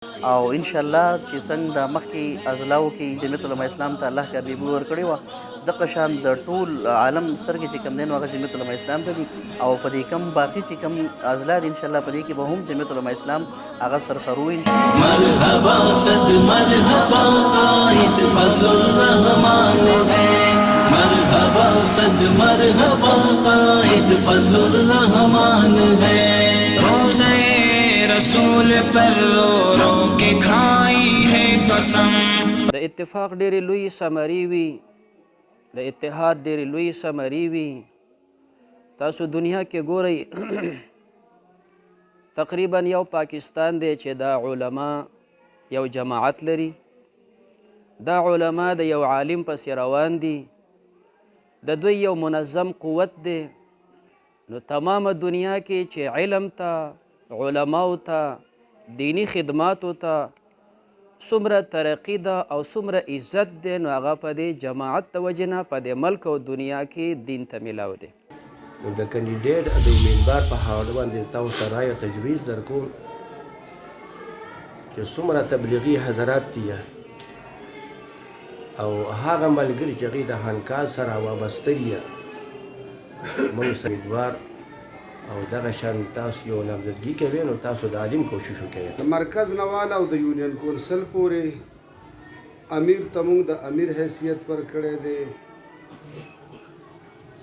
او ان شاء الله چې څنګه د مخکې اضلاعو کې جمعیت علماء اسلام ته الله کامیابي ورکړې وه دغه شان د ټول عالم سترګې چې کوم دی نو هغه جمعیت علماء اسلام ته دي او په دې کم باقي چې کم اضلاع دي ان شاء الله په دې کې به هم جمعیت علماء اسلام هغه سرخرو مرحبا صد مرحبا قائد فضل الرحمن ہے مرحبا صد مرحبا قائد فضل الرحمن ہے روزے رسول پر رو رو کے کھائی ہے قسم د اتفاق ډېرې لوی ثمرې وي د اتحاد ډېرې لوی ثمرې وي تاسو دنیا کې ګورئ تقریبا یو پاکستان دی چې دا علما یو جماعت لري دا علما د یو عالم پسې روان دي د دوی یو منظم قوت دی نو تمامه دنیا کې چې علم ته علماو ته دینی خدماتو ته څومره ترقي ده او څومره عزت دی نو هغه په دې جماعت د وجې نه په دې ملک او دنیا کې دین ته میلاو دی نو د کاندیډیټ د امیدوار په حواله باندې تاسو ته رایه تجویز درکوم چې څومره تبلیغي حضرات دي او هغه ملګري چې هغوی د خانقاه سره وابسته دي موږ امیدوار او دغه شان تاسو یو نامزدګي کوئ نو تاسو د عالم کوشش وکړئ د مرکز نه والا او د یونین کونسل پورې امیر ته موږ د امیر حیثیت ورکړی دی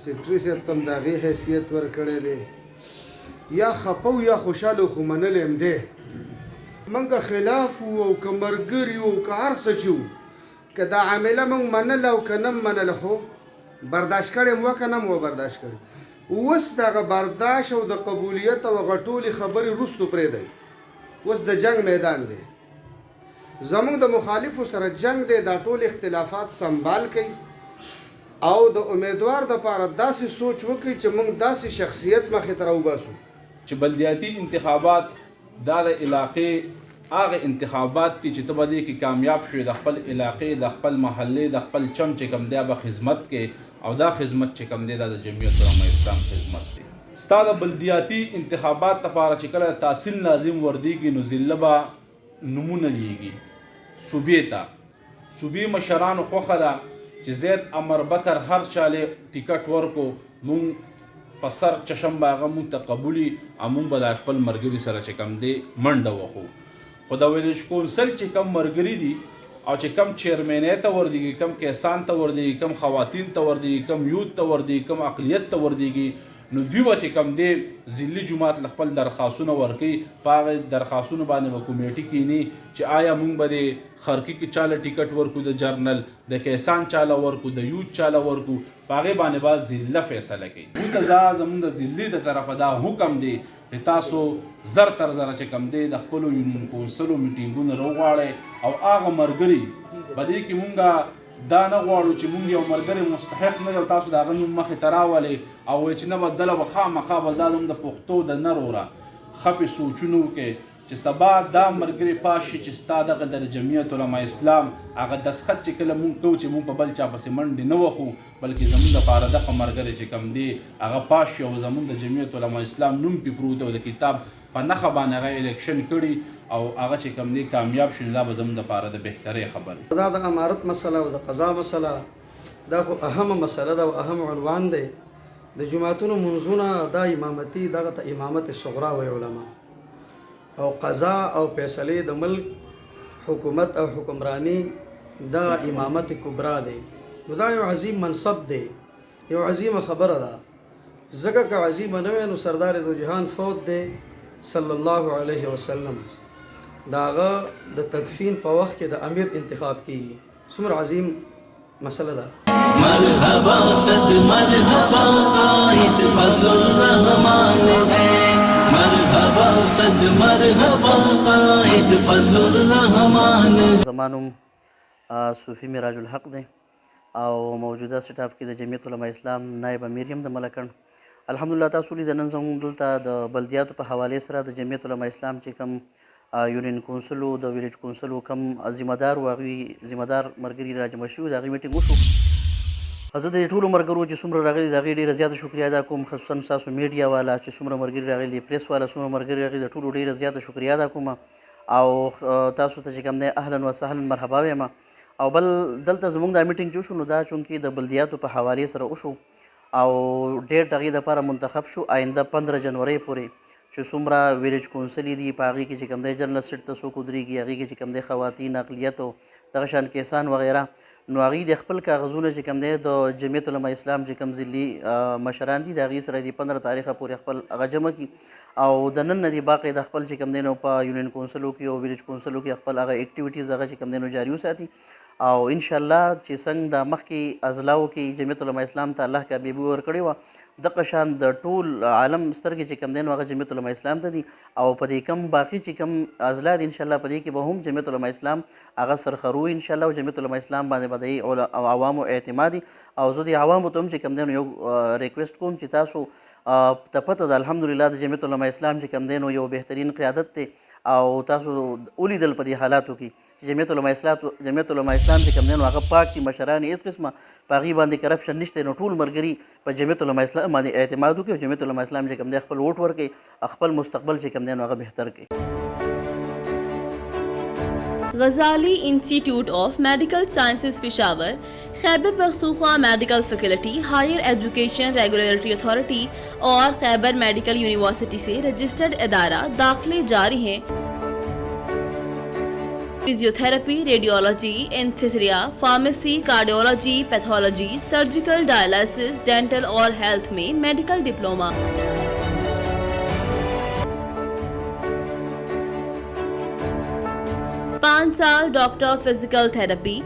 سیکرټري صاحب ته هم د هغې حیثیت ورکړی دی یا خفه یا خوشحاله خو منلی هم دی موږ خلاف وو او که ملګري وو که هر څه چې وو که دا عامله موږ منله او که نه منله خو برداشت کړی م وه که نه م برداشت کړی اوس دغه برداشت او د قبولیت او هغه ټولې خبرې وروستو پرېږدئ اوس د جنگ میدان دی زموږ د مخالفو سره جنگ دی دا ټول اختلافات سنبال کوي او د امیدوار دپاره داسې سوچ وکړي چې موږ داسې شخصیت مخې ته راوباسو چې بلدیاتي انتخابات دا د علاقې هغه انتخابات دي چې ته به دې کې کامیاب شوې د خپل علاقې د خپل محلې د خپل چم چې کوم دی به خدمت کې او دا خدمت چې کوم دی دا د جمعیت علماء اسلام خدمت دی ستا د بلدیاتي انتخابات لپاره چې کله تحصیل لازم وردیږي نو ضلع به نومونه لیږي صوبې ته صوبې مشرانو خوښه ده چې زید امر بکر هر چاله ټیکټ ورکو مونږ په سر چشم به هغه مونږ ته قبولي او مونږ به د خپل ملګري سره چې کوم دی منډه وخو خو د ویلیج کونسل چې کم ملګري دي او چې کم چیرمنۍ ته وردیږي کم کیسان ته وردیږي کم خواتین ته وردیږي کم یوت ته وردیږي کم اقلیت ته وردیږي نو دوی به چې کم دی ضلعي جومات له خپل درخواستونه ورکوي په هغه درخواستونو باندې به کمیټې کینی چې آیا مونږ به د خرقي کې چاله ټیکټ ورکو د جرنل د کیسان چاله ورکو د یوت چاله ورکو په هغې باندې به ضلع فیصله کوي موږ ته زموږ د ضلعي د طرفه دا حکم دی چې تاسو زر تر زره چې کم دی د خپلو یونین کونسلو میټینګونه راوغواړئ او هغه ملګري په دې کې مونږ دا نه غواړو چې مونږ یو ملګری مستحق نه دی او تاسو د هغه نوم مخې ته راولئ او وایئ چې نه بس دله به خامخا بس دا زموږ د پښتو د نر وره خپې سوچونه وکړئ چې سبا دا ملګری پاس شي چې ستا دغه د جمعیت علماء اسلام هغه دستخط چې کله مونږ کوو چې مونږ په بل چا پسې منډې نه وخو بلکې زموږ دپاره دغه ملګری چې کوم دی هغه پاس شي او زموږ د جمعیت علماء اسلام نوم پې پروت او د کتاب په نښه باندې هغه الیکشن کړي او هغه چې کوم دی کامیاب شي دا به زموږ دپاره د بهترۍ خبره دا د امارت مسله او د قضا مسله دا خو اهمه مسله ده او اهم عنوان دی د جماعتونو منځونه دا امامتي دغه ته امامت صغرا وایي علما او قضا او فیصلې د ملک حکومت او حکمرانی دا امامت کبرا دی نو دا یو عظیم منصب دی یو عظیمه خبره ده ځکه که عظیمه نه وي نو سردار دو جهان فوت دی صلی الله علیه وسلم دا هغه د تدفین په وخت کې د امیر انتخاب کیږي څومره عظیم مسله ده مرحبا صد مرحبا قائد فضل الرحمن ہے مرحبا صد مرحبا قائد فضل الرحمن زما نوم صوفي میراج الحق دی او موجوده سټاپ کې د جمعیت علماء اسلام نایب امیر یم د ملکن الحمدلله تاسو لید نن زموږ دلته د بلدیاتو په حوالې سره د جمعیت علماء اسلام چې کوم یونین کونسلو د ویلیج کونسلو کم ذمه دار و هغوی ذمه دار ملګري راجمع شوي د هغوی میټینګ وشو زه د ټولو ملګرو چې څومره راغلي د هغې ډېره زیاته شکریه ادا کوم خصوصا ستاسو میډیا والا چې څومره ملګري راغلي پریس والا څومره ملګري راغلي د ټولو ډېره زیاته شکریه ادا کوم او تاسو ته چې کوم دی اهلا وسهلا مرحبا وایم. او بل دلته زموږ دا میټینګ چې وشو نو دا چونکې د بلدیاتو په حوالې سره وشو او ډېر هغې دپاره منتخب شو آینده 15 جنورۍ پورې چې څومره ویلیج کونسلې دي په هغې کې چې کوم دی جنرل سیټ ته څوک ودرېږي هغې کې چې کوم دی خواتین اقلیت او دغه شان کیسان وغیره نو هغې د خپل کاغذونه چې کوم دی د جمعیت علما اسلام چې کوم ضلعي مشران دي د هغې سره د 15 تاریخه پورې خپل هغه جمع کړي او د نن نه دي باقاعده خپل چې کوم دی نو په یونین کونسلو کې او ویلیج کونسلو کې خپل هغه اکټیویټیز هغه چې کوم دی نو جاري وساتي او انشاءالله چې څنګه د مخکې اضلاعو کې جمعیت علما اسلام ته الله کامیابي ورکړې وه دغه شان د ټول عالم سترګې چې کوم دی نو هغه جمعیت علما اسلام ته دي او په دې کم باقي چې کوم اضلاع دي انشاءالله په دې کې به هم جمعیت علما اسلام هغه سرخرو انشاءالله او جمعیت علما اسلام باندې به د عوامو اعتمادي او زه د عوامو ته هم چې کوم دی نو یو ریکویسټ کوم چې تاسو ته پته ده الحمدلله د جمعیت علما اسلام چې کوم دی نو یو بهترین قیادت دی او تاسو ولیدل په دې حالاتو کې چې جمعیت علما اسلام چې کوم دی نو هغه پاک دي مشران یې هېڅ قسمه په هغې باندې کرپشن نشته نو ټول ملګري په جمعیت علما اسلام باندې اعتماد وکړي او جمعیت علما اسلام چې کوم دی خپل ووټ ورکړي خپل مستقبل چې کوم دی نو هغه بهتر کړي. Ghazali Institute of Medical Sciences Peshawar, Khyber Pakhtunkhwa medical faculty, higher education regulatory authority और Khyber medical university से registered इदारा दाखिले जारी हैं. Physiotherapy, radiology, anaesthesia, pharmacy, cardiology, pathology, surgical, dialysis, dental और health में medical diploma. पाँच साल doctor physical therapy,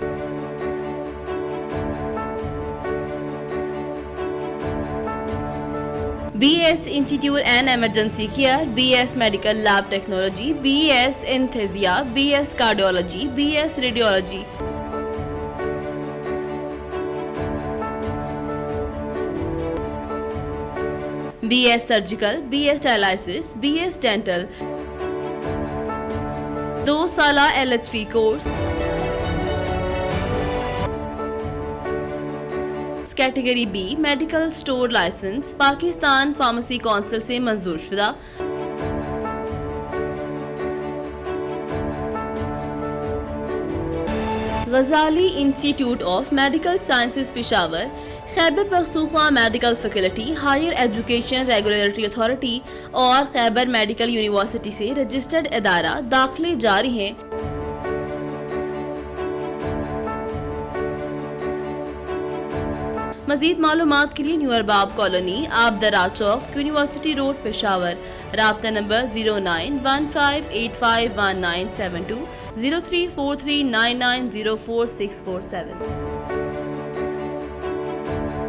BS institute and emergency care, BS medical lab technology, BS anaesthesia, BS cardiology, BS radiology. BS surgical, BS dialysis, BS dental. 2 साला LHV course. Category B medical store licence Pakistan Pharmacy Council से मंजूर शुदा. Ghazali Institute of Medical Sciences Peshawar, Khyber Pakhtunkhwa medical faculty, higher education regulatory authority और Khyber medical university से registered इदारा दाखिले जारी हैं. मज़ीद मालूमात के लिए New Arbab Colony, Abdara Chowk, University Road, Peshawar. राब्ता नंबर 0915851972, 0343990447.